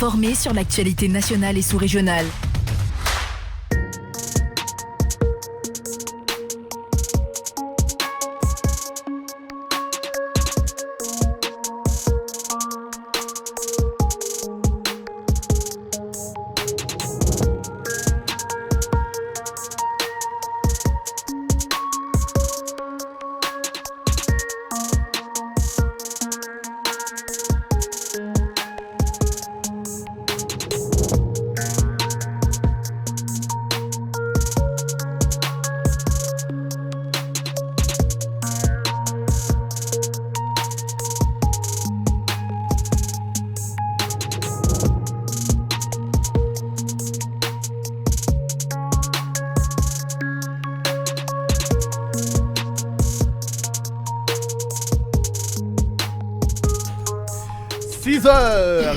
informé sur l'actualité nationale et sous-régionale.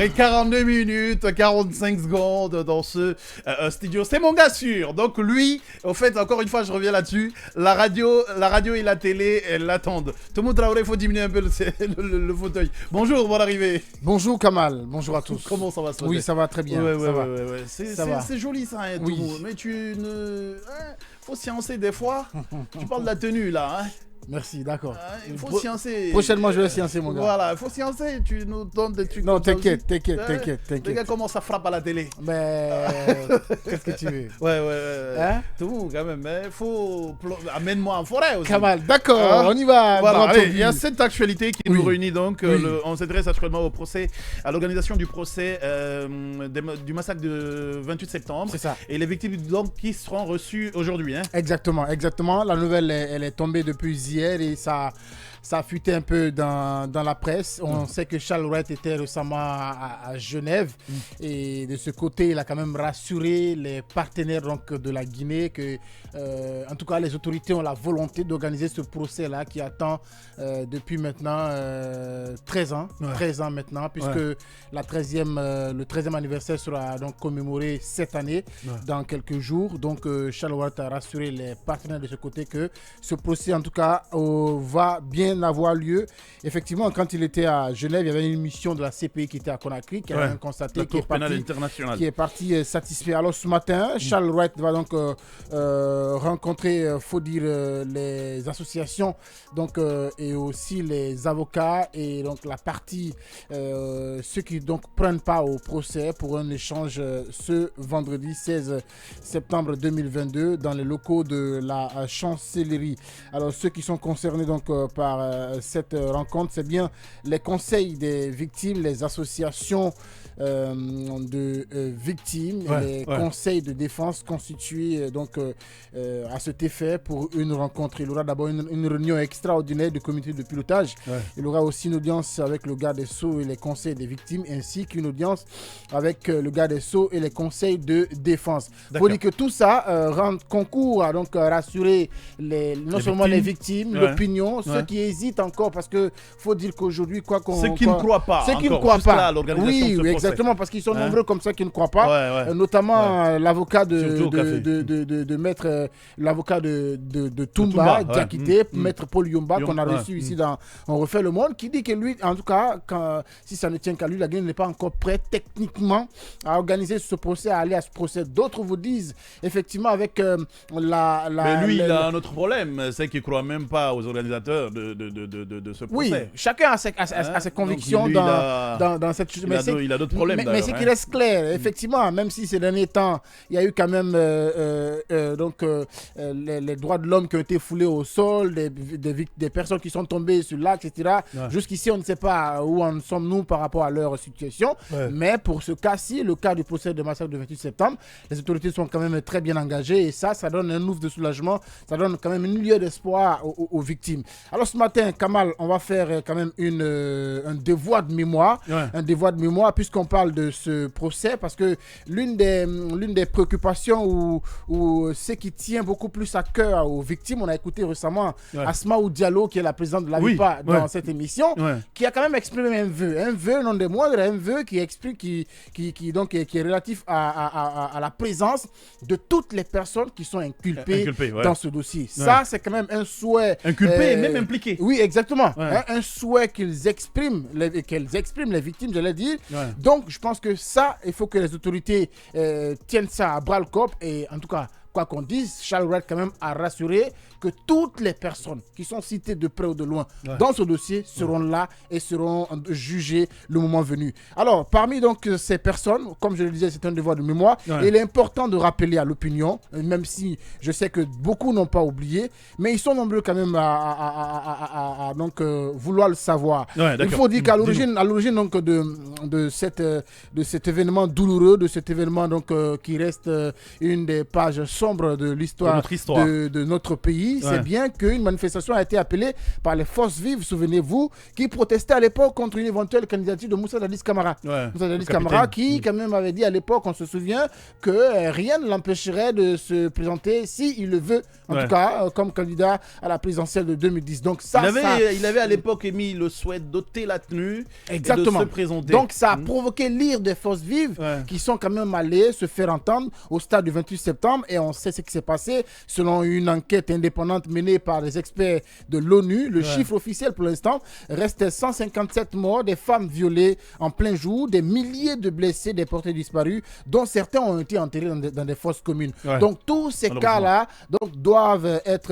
Et 42 minutes, 45 secondes dans ce studio. C'est mon gars sûr. Donc lui, au fait, encore une fois, je reviens là-dessus. La radio et la télé, elles l'attendent. Tomo Traoré, il faut diminuer un peu le fauteuil. Bonjour, bonne arrivée. Bonjour Kamal, bonjour à tous. Comment ça va se passer? Oui, ça va très bien. Ouais. C'est joli ça, hein, oui. Tomo. Mais tu ne... faut sciencer des fois. Tu parles de la tenue là, hein. Merci, d'accord. Il faut sciencer. Prochainement, je vais sciencer, mon gars. Voilà, il faut sciencer. Tu nous donnes des trucs. Non, t'inquiète. Les gars, comment ça frappe à la télé? Mais qu'est-ce que tu veux? Ouais. Hein? Tout, quand même. Mais faut. Amène-moi en forêt aussi. Kamal, d'accord, on y va. Voilà, allez, il y a cette actualité qui nous réunit donc. Oui. On s'adresse actuellement au procès, à l'organisation du procès du massacre de 28 septembre. C'est ça. Et les victimes donc qui seront reçues aujourd'hui. Hein. Exactement. La nouvelle, elle est tombée depuis hier et ça a fuité un peu dans la presse. On sait que Charles Wright était récemment à Genève et de ce côté, il a quand même rassuré les partenaires donc, de la Guinée que, en tout cas, les autorités ont la volonté d'organiser ce procès-là qui attend depuis maintenant 13 ans. Ouais. 13 ans maintenant, puisque le 13e anniversaire sera donc commémoré cette année, dans quelques jours. Donc, Charles Wright a rassuré les partenaires de ce côté que ce procès, en tout cas, va bien avoir lieu. Effectivement, quand il était à Genève, il y avait une mission de la CPI qui était à Conakry, qui a constaté qui est parti satisfait. Alors ce matin, Charles Wright va donc rencontrer, faut dire, les associations donc, et aussi les avocats et donc la partie, ceux qui donc prennent part au procès pour un échange ce vendredi 16 septembre 2022 dans les locaux de la chancellerie. Alors ceux qui sont concernés donc par cette rencontre, c'est bien les conseils des victimes, les associations de victimes, les conseils de défense constitués donc à cet effet pour une rencontre. Il y aura d'abord une réunion extraordinaire du comité de pilotage. Il y aura aussi une audience avec le garde des Sceaux et les conseils des victimes, ainsi qu'une audience avec le garde des Sceaux et les conseils de défense. Pour dire que tout ça concourt à donc rassurer non seulement les victimes, l'opinion, ceux qui hésitent encore, parce que faut dire qu'aujourd'hui ceux qui ne croient pas, à l'organisation de ce procès. Exactement, parce qu'ils sont nombreux comme ça qui ne croient pas, notamment l'avocat de maître, l'avocat de Toumba, Diakité, maître Paul Yomba, qu'on a reçu ici dans On refait le monde, qui dit que lui, en tout cas, si ça ne tient qu'à lui, la Guinée n'est pas encore prête techniquement à organiser ce procès, à aller à ce procès. D'autres vous disent, effectivement, avec Mais lui, il a un autre problème, c'est qu'il ne croit même pas aux organisateurs de ce procès. Oui, chacun a ses convictions dans cette chose. Il a d'autres problèmes. Mais ce qui reste clair, effectivement, même si ces derniers temps, il y a eu quand même les droits de l'homme qui ont été foulés au sol, des personnes qui sont tombées sur l'axe, etc. Jusqu'ici, on ne sait pas où en sommes-nous par rapport à leur situation. Mais pour ce cas-ci, le cas du procès de massacre du 28 septembre, les autorités sont quand même très bien engagées et ça donne un ouf de soulagement, ça donne quand même une lueur d'espoir aux victimes. Alors ce matin, Kamal, on va faire quand même un devoir de mémoire, puisqu'on parle de ce procès, parce que l'une des préoccupations ou ce qui tient beaucoup plus à cœur aux victimes, on a écouté récemment Asmaou Diallo, qui est la présidente de la VIPA dans cette émission, qui a quand même exprimé un vœu non des moindres, un vœu qui explique, qui est relatif à la présence de toutes les personnes qui sont inculpées dans ce dossier. Ça, c'est quand même un souhait. Inculpées et même impliquées. souhait. Oui, exactement. Ouais. Un souhait qu'elles expriment, les victimes, je l'ai dit. Ouais. Donc, je pense que ça, il faut que les autorités tiennent ça à bras le corps. Et en tout cas, quoi qu'on dise, Charles Wright quand même a rassuré que toutes les personnes qui sont citées de près ou de loin dans ce dossier seront là et seront jugées le moment venu. Alors, parmi donc ces personnes, comme je le disais, c'est un devoir de mémoire. Et il est important de rappeler à l'opinion, même si je sais que beaucoup n'ont pas oublié, mais ils sont nombreux quand même à vouloir le savoir. Il faut dire qu'à l'origine donc de cet événement douloureux, de cet événement donc qui reste une des pages sombres de l'histoire de notre pays. C'est bien qu'une manifestation a été appelée par les forces vives, souvenez-vous, qui protestaient à l'époque contre une éventuelle candidature de Moussa Dadis Camara. Moussa Dadis Camara qui quand même avait dit à l'époque, on se souvient, que rien ne l'empêcherait de se présenter s'il le veut, en tout cas comme candidat à la présidentielle de 2010. Donc il avait à l'époque émis le souhait d'ôter la tenue et de se présenter. Donc ça a provoqué l'ire des forces vives qui sont quand même allées se faire entendre au stade du 28 septembre et on sait ce qui s'est passé selon une enquête indépendante menée par les experts de l'ONU. Le chiffre officiel pour l'instant reste 157 morts, des femmes violées en plein jour, des milliers de blessés, des portés disparus, dont certains ont été enterrés dans des fosses communes. Donc tous ces cas-là doivent être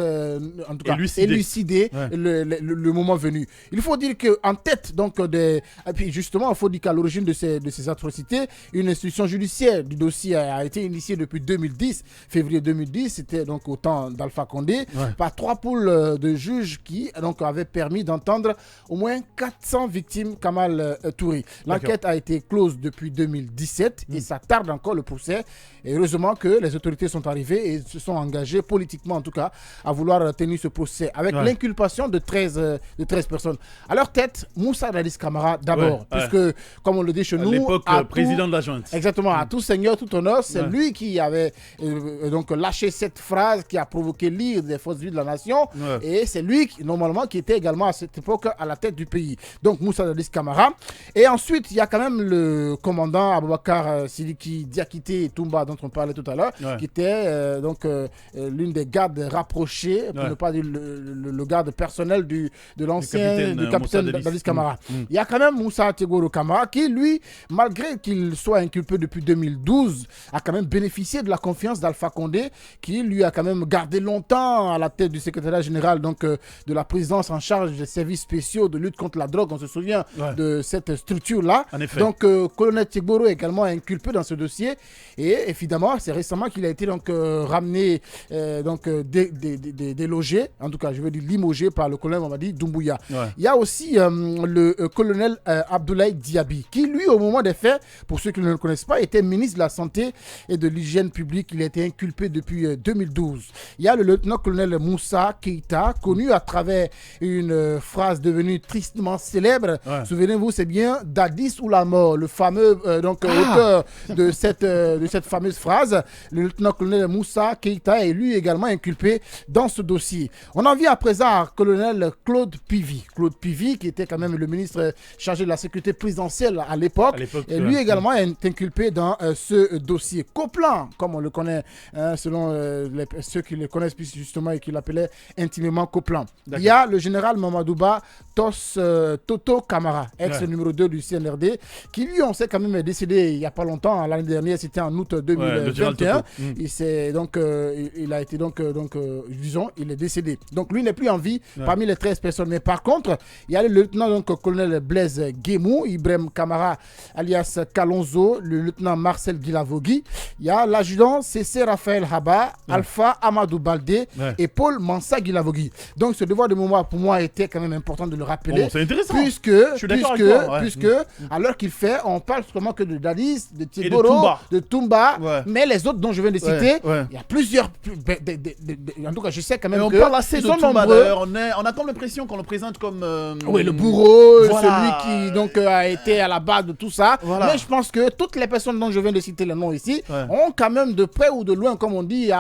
en tout cas élucidés le moment venu. Il faut dire qu'en tête donc et puis justement il faut dire qu'à l'origine de ces atrocités, une institution judiciaire du dossier a été initiée depuis 2010, février 2010, c'était donc au temps d'Alpha Condé, par 3 poules de juges qui donc avaient permis d'entendre au moins 400 victimes Kamal Touré. L'enquête a été close depuis 2017 et ça tarde encore le procès. Et heureusement que les autorités sont arrivées et se sont engagées politiquement en tout cas à vouloir tenir ce procès avec l'inculpation de 13 personnes. À leur tête, Moussa Dadis Camara d'abord, puisque comme on le dit chez nous, à l'époque président de la junte. Exactement, à tout seigneur, tout honneur, c'est lui qui avait donc lâché cette phrase qui a provoqué l'ire des forces vives de la nation et c'est lui normalement qui était également à cette époque à la tête du pays. Donc Moussa Dadis Camara. Et ensuite, il y a quand même le commandant Aboubakar Sidiki Diakité Toumba dont on parlait tout à l'heure, qui était l'une des gardes rapprochées, pour ne pas dire le garde personnel de l'ancien capitaine Dadis Camara. Il y a quand même Moussa Tegoro Camara qui, lui, malgré qu'il soit inculpé depuis 2012, a quand même bénéficié de la confiance d'Alpha Condé, qui lui a quand même gardé longtemps à la tête du secrétariat général de la présidence en charge des services spéciaux de lutte contre la drogue. On se souvient de cette structure-là. Donc, colonel Tegoro est également inculpé dans ce dossier. Et évidemment, c'est récemment qu'il a été ramené, délogé, en tout cas, je veux dire limogé par le colonel Mamadi Doumbouya. Il y a aussi le colonel Abdoulaye Diaby, qui lui, au moment des faits, pour ceux qui ne le connaissent pas, était ministre de la Santé et de l'Hygiène publique. Il a été inculpé depuis 2012. Il y a le lieutenant-colonel Moussa Keïta, connu à travers une phrase devenue tristement célèbre. Souvenez-vous, c'est bien Dadis ou la mort, le fameux auteur de cette fameuse phrase. Le lieutenant-colonel Moussa Keïta est lui également inculpé dans ce dossier. On en vient à présent à colonel Claude Pivy. Claude Pivy, qui était quand même le ministre chargé de la sécurité présidentielle à l'époque, et lui également est inculpé dans ce dossier. Coplan, comme on le connaît, selon ceux qui le connaissent plus justement et qui l'appelaient intimement Coplan. Il y a le général Mamadouba Toto Camara, ex-numéro 2 du CNRD, qui lui, on sait quand même est décédé il n'y a pas longtemps, l'année dernière, c'était en août 2021. Il a été disons, il est décédé. Donc lui n'est plus en vie parmi les 13 personnes. Mais par contre, il y a le lieutenant-colonel Blaise Guémou, Ibrahim Camara, alias Kalonzo, le lieutenant Marcel Guilavogui. Il y a l'adjudant CC Raphaël Haba, Alpha Amadou Baldé et Paul Mansa Guilavogui. Donc ce devoir de mémoire pour moi était quand même important de le rappeler. C'est intéressant. Puisque à l'heure qu'il fait, on parle seulement que de Dadis, de Tegoro, de Toumba, mais les autres dont je viens de citer, il y a plusieurs. En tout cas, je sais quand même on que parle assez de Toumba d'ailleurs. On a comme l'impression qu'on le présente comme le bourreau, celui qui a été à la base de tout ça. Voilà. Mais je pense que toutes les personnes dont je viens de citer le nom ici Ouais. ont quand même de près ou de loin, comme on dit,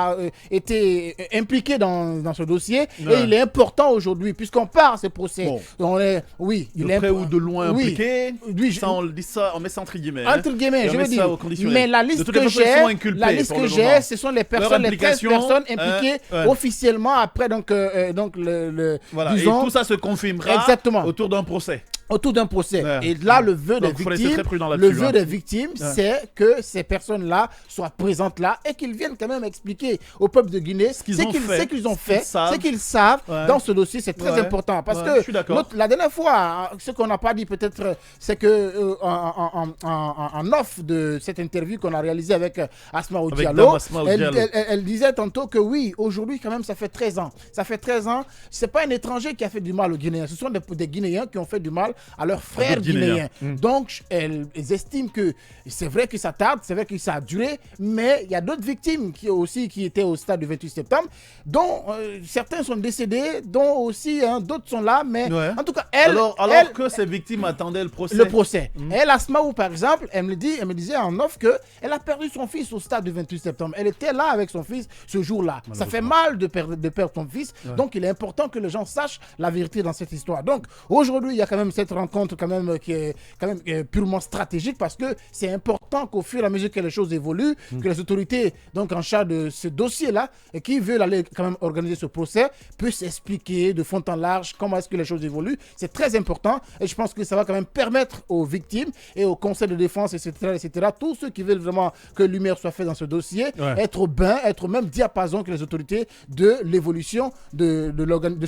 été impliquées dans ce dossier. Ouais. Et il est important aujourd'hui, puisqu'on part à ce procès. Bon. Oui, il De est près ou de loin oui. impliqué. Oui, Ça, on le dit ça, on met ça entre guillemets. entre guillemets, Et on je met veux ça dire. au conditionnel. Mais la De liste toutes les que façons, ils sont j'ai, inculpés la liste pour que le j'ai, moment. ce sont les personnes, les 13 implication, personnes impliquées ouais. officiellement après donc Voilà. disons, Et tout ça se confirmera Exactement. autour d'un procès. autour d'un procès. Ouais. Et là, le vœu des Donc, faut rester victimes, très prudent le là-dessus, vœu hein. des victimes, c'est que ces personnes-là soient présentes là et qu'ils viennent quand même expliquer au peuple de Guinée ce qu'ils ont fait, ce qu'ils ont fait, savent. ce qu'ils savent Ouais. dans ce dossier. C'est très Ouais. important parce Ouais, je suis que d'accord. la dernière fois, ce qu'on n'a pas dit peut-être, c'est que en off de cette interview qu'on a réalisée avec Asma Avec Diallo, Dame Asma Diallo. elle disait tantôt que oui, aujourd'hui quand même, ça fait 13 ans. Ça fait 13 ans, c'est pas un étranger qui a fait du mal aux Guinéens, ce sont des Guinéens qui ont fait du mal à leurs frères Guinéens. guinéens. Donc, elles estiment que c'est vrai que ça tarde, c'est vrai que ça a duré, mais il y a d'autres victimes qui étaient au stade du 28 septembre, dont certains sont décédés, dont aussi d'autres sont là, mais Ouais. en tout cas, Alors elle, que ces victimes attendaient le procès. le procès. Elle, Asmaou, par exemple, elle me disait en off qu'elle a perdu son fils au stade du 28 septembre. Elle était là avec son fils ce jour-là. Ça fait mal de perdre son fils. Ouais. Donc, il est important que les gens sachent la vérité dans cette histoire. Donc, aujourd'hui, il y a quand même cette rencontre quand même, qui est quand même purement stratégique parce que c'est important qu'au fur et à mesure que les choses évoluent, que les autorités donc en charge de ce dossier-là et qui veulent aller quand même organiser ce procès puissent expliquer de fond en large comment est-ce que les choses évoluent. C'est très important et je pense que ça va quand même permettre aux victimes et au conseil de défense, etc., tous ceux qui veulent vraiment que lumière soit faite dans ce dossier, être au bain, être au même diapason que les autorités de l'évolution de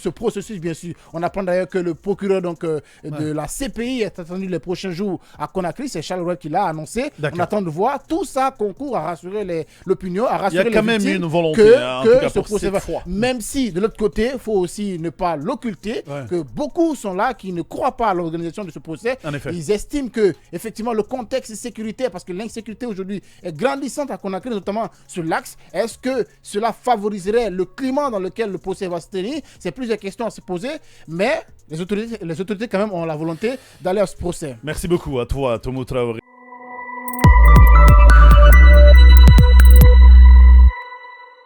ce processus, bien sûr. On apprend d'ailleurs que le procureur de la CPI est attendu les prochains jours à Conakry. C'est Charles Rouet qui l'a annoncé. On attend de voir. Tout ça concourt à rassurer l'opinion, à rassurer les victimes. Il y a quand même une volonté que ce procès va. Même si, de l'autre côté, il faut aussi ne pas l'occulter, que beaucoup sont là qui ne croient pas à l'organisation de ce procès. Ils estiment que, effectivement, le contexte sécuritaire, parce que l'insécurité aujourd'hui est grandissante à Conakry, notamment sur l'axe. Est-ce que cela favoriserait le climat dans lequel le procès va se tenir? C'est plusieurs questions à se poser, mais les autorités quand même ont la volonté d'aller à ce procès. Merci beaucoup à toi, Tomo Traoré.